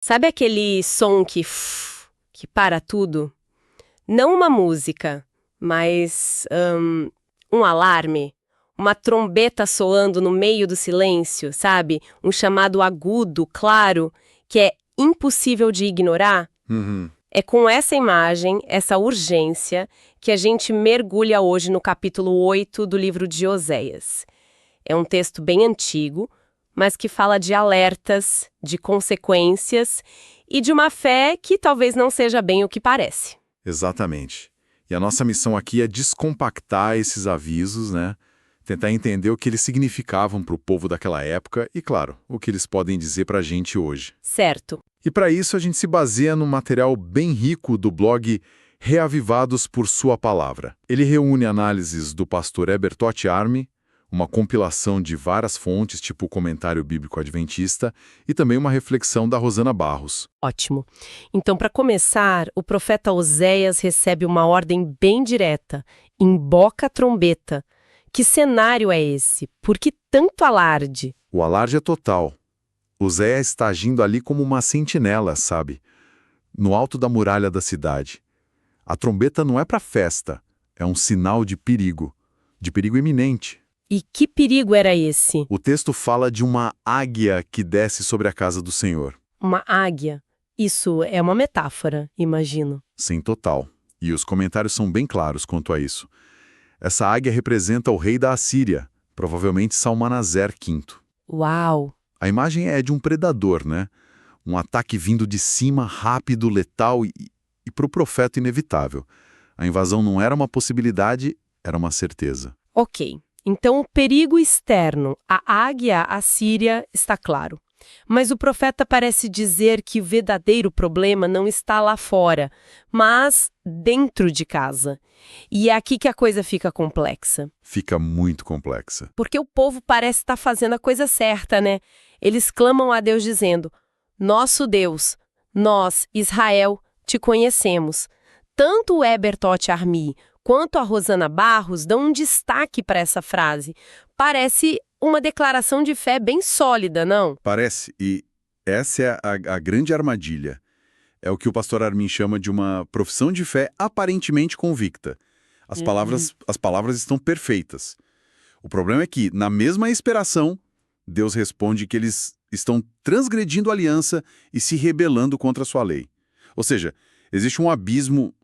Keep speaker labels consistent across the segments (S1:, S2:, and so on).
S1: Sabe aquele som que para tudo? Não uma música, mas um alarme, uma trombeta soando no meio do silêncio, sabe? Um chamado agudo, claro, que é impossível de ignorar.
S2: Uhum.
S1: É com essa imagem, essa urgência, que a gente mergulha hoje no capítulo 8 do livro de Oséias. É um texto bem antigo, mas que fala de alertas, de consequências e de uma fé que talvez não seja bem o que parece.
S2: Exatamente. E a nossa missão aqui é descompactar esses avisos, né? Tentar entender o que eles significavam para o povo daquela época e, claro, o que eles podem dizer para a gente hoje.
S1: Certo.
S2: E para isso a gente se baseia num material bem rico do blog Reavivados por Sua Palavra. Ele reúne análises do pastor Ebertotti Army, uma compilação de várias fontes, tipo o Comentário Bíblico Adventista, e também uma reflexão da Rosana Barros.
S1: Ótimo. Então, para começar, o profeta Oséias recebe uma ordem bem direta: emboca a trombeta. Que cenário é esse? Por que tanto alarde?
S2: O alarde é total. Oséias está agindo ali como uma sentinela, sabe? No alto da muralha da cidade. A trombeta não é para festa, é um sinal de perigo iminente.
S1: E que perigo era esse?
S2: O texto fala de uma águia que desce sobre a casa do Senhor.
S1: Uma águia. Isso é uma metáfora, imagino.
S2: Sim, total. E os comentários são bem claros quanto a isso. Essa águia representa o rei da Assíria, provavelmente Salmanaser V.
S1: Uau!
S2: A imagem é de um predador, né? Um ataque vindo de cima, rápido, letal e para o profeta inevitável. A invasão não era uma possibilidade, era uma certeza.
S1: Ok. Então, o perigo externo, a águia assíria, está claro. Mas o profeta parece dizer que o verdadeiro problema não está lá fora, mas dentro de casa. E é aqui que a coisa fica complexa.
S2: Fica muito complexa.
S1: Porque o povo parece estar fazendo a coisa certa, né? Eles clamam a Deus dizendo: Nosso Deus, nós, Israel, te conhecemos. Tanto o Ebertotti Army quanto a Rosana Barros dão um destaque para essa frase. Parece uma declaração de fé bem sólida, não?
S2: Parece, e essa é a grande armadilha. É o que o pastor Armin chama de uma profissão de fé aparentemente convicta. As palavras estão perfeitas. O problema é que, na mesma esperação, Deus responde que eles estão transgredindo a aliança e se rebelando contra a sua lei. Ou seja, existe um abismo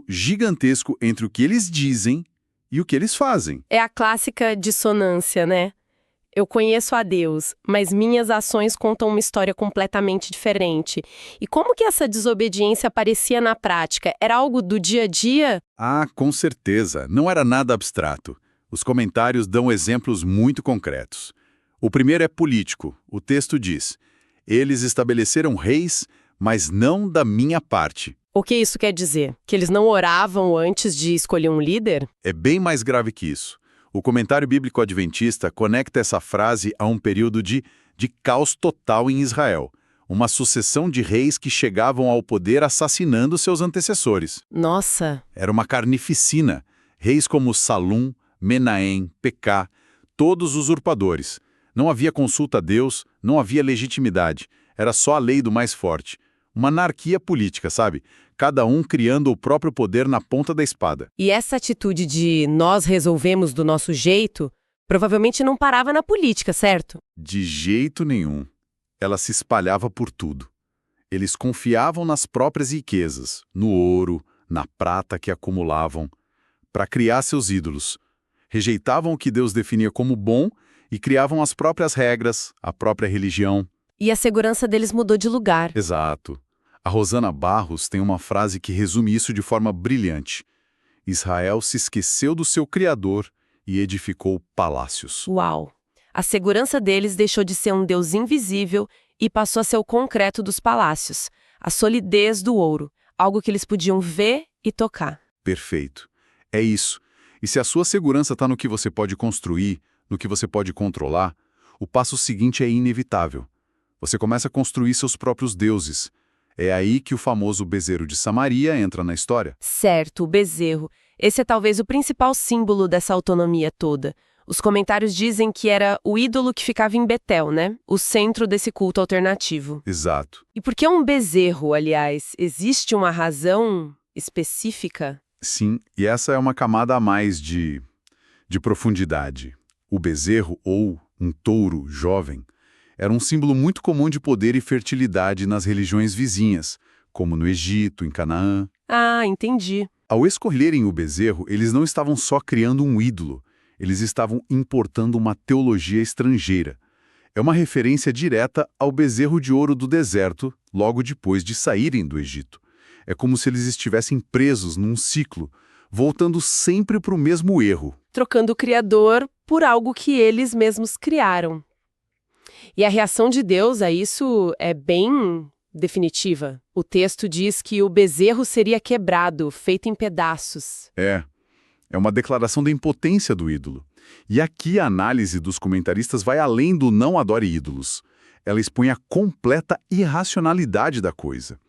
S2: gigantesco entre o que eles dizem e o que eles fazem.
S1: É a clássica dissonância, né? Eu conheço a Deus, mas minhas ações contam uma história completamente diferente. E como que essa desobediência aparecia na prática? Era algo do dia a dia?
S2: Ah, com certeza. Não era nada abstrato. Os comentários dão exemplos muito concretos. O primeiro é político. O texto diz: Eles estabeleceram reis, mas não da minha parte.
S1: O que isso quer dizer? Que eles não oravam antes de escolher um líder?
S2: É bem mais grave que isso. O Comentário Bíblico Adventista conecta essa frase a um período de caos total em Israel. Uma sucessão de reis que chegavam ao poder assassinando seus antecessores.
S1: Nossa!
S2: Era uma carnificina. Reis como Salum, Menahem, Pecá, todos usurpadores. Não havia consulta a Deus, não havia legitimidade. Era só a lei do mais forte. Uma anarquia política, sabe? Cada um criando o próprio poder na ponta da espada.
S1: E essa atitude de nós resolvemos do nosso jeito, provavelmente não parava na política, certo?
S2: De jeito nenhum. Ela se espalhava por tudo. Eles confiavam nas próprias riquezas, no ouro, na prata que acumulavam, para criar seus ídolos. Rejeitavam o que Deus definia como bom e criavam as próprias regras, a própria religião.
S1: E a segurança deles mudou de lugar.
S2: Exato. A Rosana Barros tem uma frase que resume isso de forma brilhante. Israel se esqueceu do seu Criador e edificou palácios.
S1: Uau! A segurança deles deixou de ser um Deus invisível e passou a ser o concreto dos palácios, a solidez do ouro, algo que eles podiam ver e tocar.
S2: Perfeito. É isso. E se a sua segurança está no que você pode construir, no que você pode controlar, o passo seguinte é inevitável. Você começa a construir seus próprios deuses. É aí que o famoso bezerro de Samaria entra na história.
S1: Certo, o bezerro. Esse é talvez o principal símbolo dessa autonomia toda. Os comentários dizem que era o ídolo que ficava em Betel, né? O centro desse culto alternativo.
S2: Exato.
S1: E por que um bezerro, aliás? Existe uma razão específica?
S2: Sim, e essa é uma camada a mais de profundidade. O bezerro, ou um touro jovem, era um símbolo muito comum de poder e fertilidade nas religiões vizinhas, como no Egito, em Canaã.
S1: Ah, entendi.
S2: Ao escolherem o bezerro, eles não estavam só criando um ídolo, eles estavam importando uma teologia estrangeira. É uma referência direta ao bezerro de ouro do deserto, logo depois de saírem do Egito. É como se eles estivessem presos num ciclo, voltando sempre para o mesmo erro.
S1: Trocando o Criador por algo que eles mesmos criaram. E a reação de Deus a isso é bem definitiva. O texto diz que o bezerro seria quebrado, feito em pedaços.
S2: É uma declaração da impotência do ídolo. E aqui a análise dos comentaristas vai além do não adore ídolos. Ela expõe a completa irracionalidade da coisa.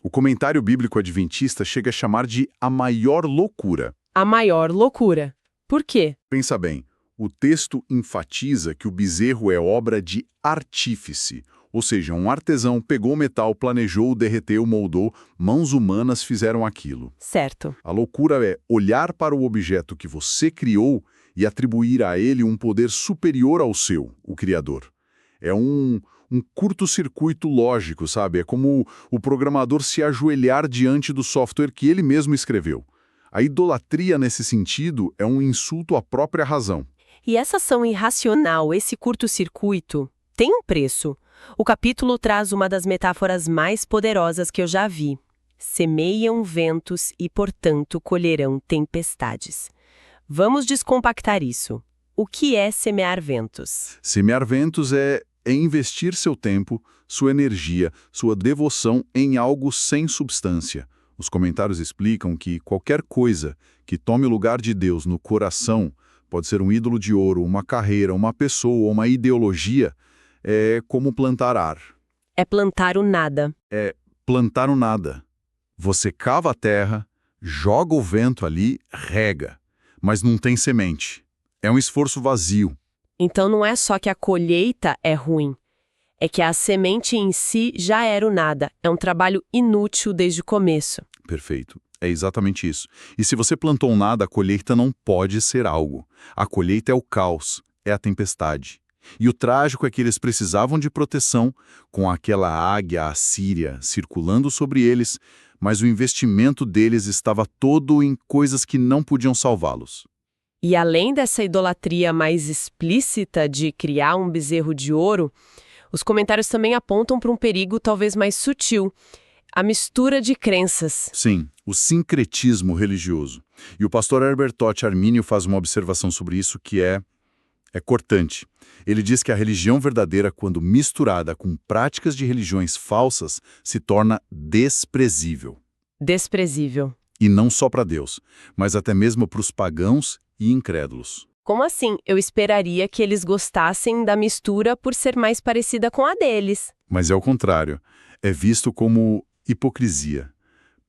S2: O comentário bíblico adventista chega a chamar de a maior loucura.
S1: A maior loucura. Por quê?
S2: Pensa bem, o texto enfatiza que o bezerro é obra de artífice, ou seja, um artesão pegou o metal, planejou, derreteu, moldou, mãos humanas fizeram aquilo.
S1: Certo.
S2: A loucura é olhar para o objeto que você criou e atribuir a ele um poder superior ao seu, o Criador. É um curto-circuito lógico, sabe? É como o programador se ajoelhar diante do software que ele mesmo escreveu. A idolatria, nesse sentido, é um insulto à própria razão.
S1: E essa ação irracional, esse curto-circuito, tem um preço. O capítulo traz uma das metáforas mais poderosas que eu já vi. Semeiam ventos e, portanto, colherão tempestades. Vamos descompactar isso. O que é semear ventos?
S2: Semear ventos é investir seu tempo, sua energia, sua devoção em algo sem substância. Os comentários explicam que qualquer coisa que tome o lugar de Deus no coração, pode ser um ídolo de ouro, uma carreira, uma pessoa, uma ideologia, é como plantar ar.
S1: É plantar o nada.
S2: É plantar o nada. Você cava a terra, joga o vento ali, rega, mas não tem semente. É um esforço vazio.
S1: Então não é só que a colheita é ruim, é que a semente em si já era o nada. É um trabalho inútil desde o começo.
S2: Perfeito. É exatamente isso. E se você plantou nada, a colheita não pode ser algo. A colheita é o caos, é a tempestade. E o trágico é que eles precisavam de proteção, com aquela águia assíria circulando sobre eles, mas o investimento deles estava todo em coisas que não podiam salvá-los.
S1: E além dessa idolatria mais explícita de criar um bezerro de ouro, os comentários também apontam para um perigo talvez mais sutil, a mistura de crenças.
S2: Sim, o sincretismo religioso. E o pastor Herbert Toth Armínio faz uma observação sobre isso que é cortante. Ele diz que a religião verdadeira, quando misturada com práticas de religiões falsas, se torna desprezível.
S1: Desprezível.
S2: E não só para Deus, mas até mesmo para os pagãos e incrédulos.
S1: Como assim? Eu esperaria que eles gostassem da mistura por ser mais parecida com a deles.
S2: Mas é o contrário. É visto como hipocrisia.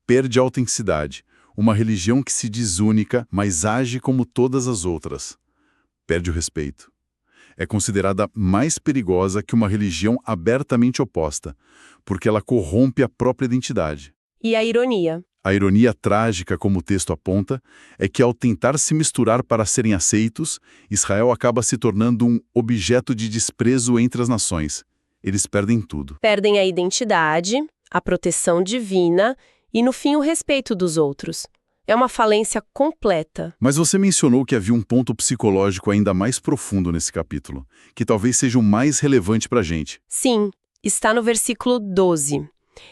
S2: Perde a autenticidade. Uma religião que se diz única, mas age como todas as outras. Perde o respeito. É considerada mais perigosa que uma religião abertamente oposta, porque ela corrompe a própria identidade.
S1: E a ironia?
S2: A ironia trágica, como o texto aponta, é que ao tentar se misturar para serem aceitos, Israel acaba se tornando um objeto de desprezo entre as nações. Eles perdem tudo.
S1: Perdem a identidade, a proteção divina e, no fim, o respeito dos outros. É uma falência completa.
S2: Mas você mencionou que havia um ponto psicológico ainda mais profundo nesse capítulo, que talvez seja o mais relevante para a gente.
S1: Sim, está no versículo 12.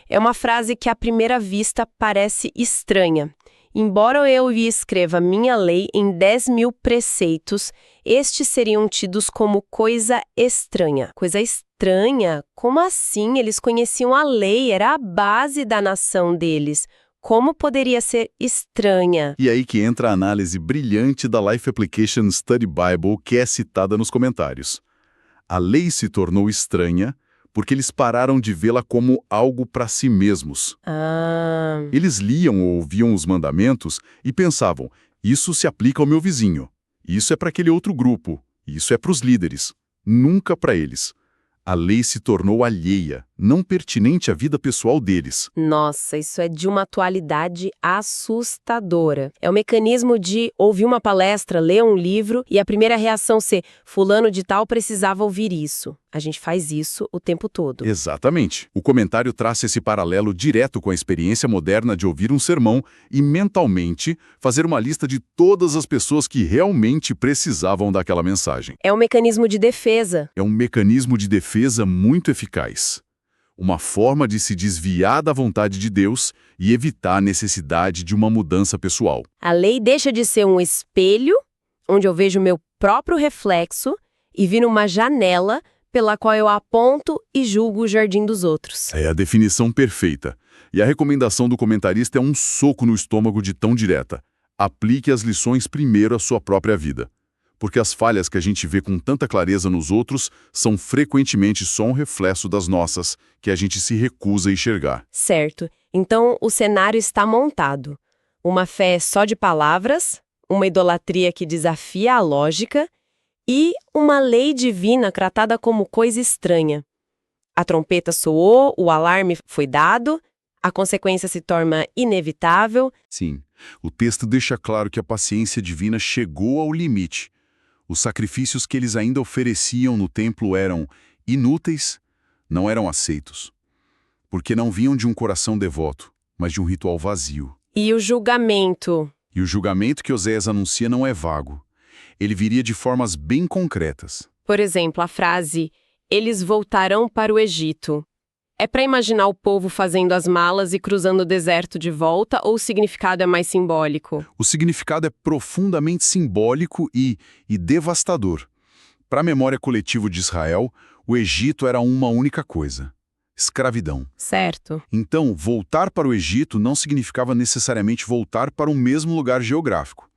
S1: É uma frase que à primeira vista parece estranha. Embora eu lhe escreva minha lei em 10.000 preceitos, estes seriam tidos como coisa estranha. Coisa estranha? Como assim? Eles conheciam a lei, era a base da nação deles. Como poderia ser estranha?
S2: E aí que entra a análise brilhante da Life Application Study Bible, que é citada nos comentários. A lei se tornou estranha porque eles pararam de vê-la como algo para si mesmos. Eles liam ou ouviam os mandamentos e pensavam, isso se aplica ao meu vizinho.
S3: Isso é para aquele outro grupo, isso é para os líderes, nunca para eles. A lei se tornou alheia, não pertinente à vida pessoal deles.
S1: Nossa, isso é de uma atualidade assustadora. É o mecanismo de ouvir uma palestra, ler um livro e a primeira reação ser fulano de tal precisava ouvir isso. A gente faz isso o tempo todo.
S3: Exatamente. O comentário traça esse paralelo direto com a experiência moderna de ouvir um sermão e, mentalmente, fazer uma lista de todas as pessoas que realmente precisavam daquela mensagem.
S1: É um mecanismo de defesa.
S3: É um mecanismo de defesa muito eficaz. Uma forma de se desviar da vontade de Deus e evitar a necessidade de uma mudança pessoal.
S1: A lei deixa de ser um espelho, onde eu vejo o meu próprio reflexo, e vira uma janela pela qual eu aponto e julgo o jardim dos outros.
S3: É a definição perfeita. E a recomendação do comentarista é um soco no estômago de tão direta. Aplique as lições primeiro à sua própria vida. Porque as falhas que a gente vê com tanta clareza nos outros são frequentemente só um reflexo das nossas, que a gente se recusa a enxergar.
S1: Certo. Então, o cenário está montado. Uma fé só de palavras, uma idolatria que desafia a lógica e uma lei divina tratada como coisa estranha. A trompeta soou, o alarme foi dado, a consequência se torna inevitável.
S3: Sim, o texto deixa claro que a paciência divina chegou ao limite. Os sacrifícios que eles ainda ofereciam no templo eram inúteis, não eram aceitos. Porque não vinham de um coração devoto, mas de um ritual vazio.
S1: E o julgamento?
S3: E o julgamento que Oséias anuncia não é vago. Ele viria de formas bem concretas.
S1: Por exemplo, a frase, eles voltarão para o Egito. É para imaginar o povo fazendo as malas e cruzando o deserto de volta, ou o significado é mais simbólico?
S3: O significado é profundamente simbólico e devastador. Para a memória coletiva de Israel, o Egito era uma única coisa: escravidão.
S1: Certo.
S3: Então, voltar para o Egito não significava necessariamente voltar para o mesmo lugar geográfico.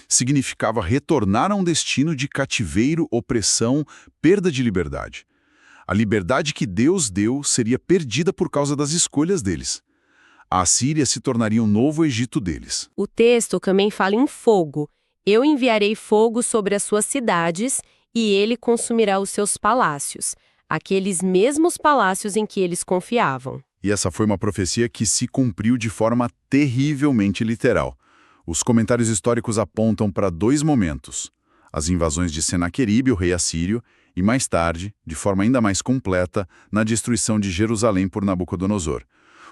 S3: Significava retornar a um destino de cativeiro, opressão, perda de liberdade. A liberdade que Deus deu seria perdida por causa das escolhas deles. A Assíria se tornaria um novo Egito deles.
S1: O texto também fala em fogo. Eu enviarei fogo sobre as suas cidades e ele consumirá os seus palácios, aqueles mesmos palácios em que eles confiavam.
S3: E essa foi uma profecia que se cumpriu de forma terrivelmente literal. Os comentários históricos apontam para dois momentos: as invasões de Senaqueribe, o rei assírio, e mais tarde, de forma ainda mais completa, na destruição de Jerusalém por Nabucodonosor.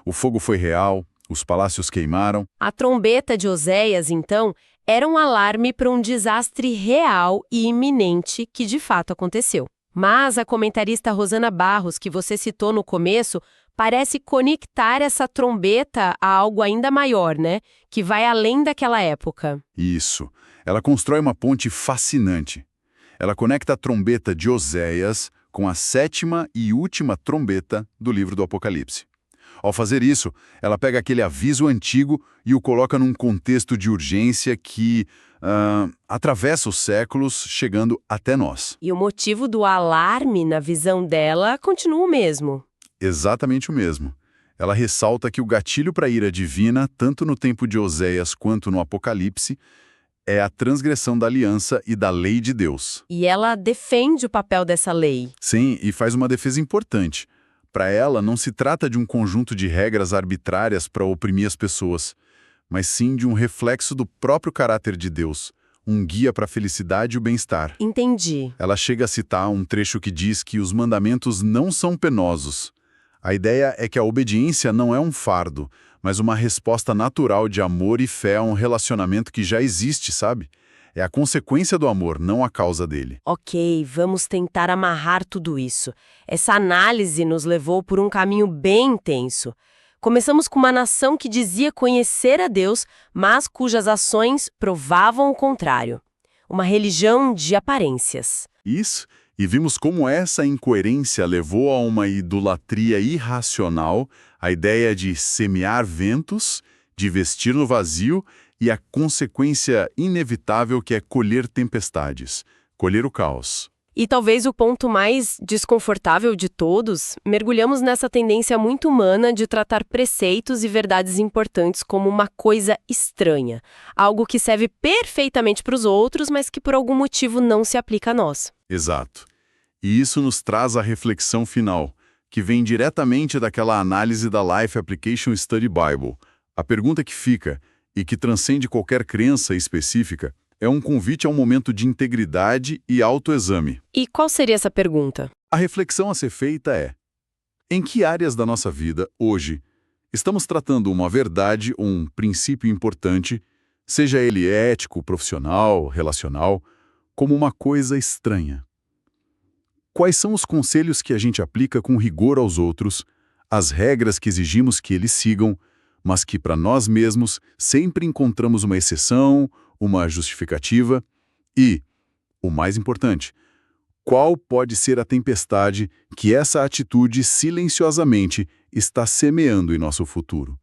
S3: O fogo foi real, os palácios queimaram.
S1: A trombeta de Oséias, então, era um alarme para um desastre real e iminente que de fato aconteceu. Mas a comentarista Rosana Barros, que você citou no começo, parece conectar essa trombeta a algo ainda maior, né? Que vai além daquela época.
S3: Isso. Ela constrói uma ponte fascinante. Ela conecta a trombeta de Oséias com a sétima e última trombeta do livro do Apocalipse. Ao fazer isso, ela pega aquele aviso antigo e o coloca num contexto de urgência que atravessa os séculos, chegando até nós.
S1: E o motivo do alarme, na visão dela, continua o mesmo.
S3: Exatamente o mesmo. Ela ressalta que o gatilho para a ira divina, tanto no tempo de Oséias quanto no Apocalipse, é a transgressão da aliança e da lei de Deus.
S1: E ela defende o papel dessa lei.
S3: Sim, e faz uma defesa importante. Para ela, não se trata de um conjunto de regras arbitrárias para oprimir as pessoas, mas sim de um reflexo do próprio caráter de Deus, um guia para a felicidade e o bem-estar.
S1: Entendi.
S3: Ela chega a citar um trecho que diz que os mandamentos não são penosos. A ideia é que a obediência não é um fardo, mas uma resposta natural de amor e fé a um relacionamento que já existe, sabe? É a consequência do amor, não a causa dele.
S1: Ok, vamos tentar amarrar tudo isso. Essa análise nos levou por um caminho bem intenso. Começamos com uma nação que dizia conhecer a Deus, mas cujas ações provavam o contrário. Uma religião de aparências.
S3: Isso, e vimos como essa incoerência levou a uma idolatria irracional, a ideia de semear ventos, de investir no vazio e a consequência inevitável que é colher tempestades, colher o caos.
S1: E talvez o ponto mais desconfortável de todos, mergulhamos nessa tendência muito humana de tratar preceitos e verdades importantes como uma coisa estranha, algo que serve perfeitamente para os outros, mas que por algum motivo não se aplica a nós.
S3: Exato. E isso nos traz a reflexão final, que vem diretamente daquela análise da Life Application Study Bible. A pergunta que fica, e que transcende qualquer crença específica, é um convite a um momento de integridade e autoexame.
S1: E qual seria essa pergunta?
S3: A reflexão a ser feita é: em que áreas da nossa vida, hoje, estamos tratando uma verdade ou um princípio importante, seja ele ético, profissional, relacional, como uma coisa estranha? Quais são os conselhos que a gente aplica com rigor aos outros, as regras que exigimos que eles sigam, mas que para nós mesmos sempre encontramos uma exceção, uma justificativa? E, o mais importante, qual pode ser a tempestade que essa atitude silenciosamente está semeando em nosso futuro?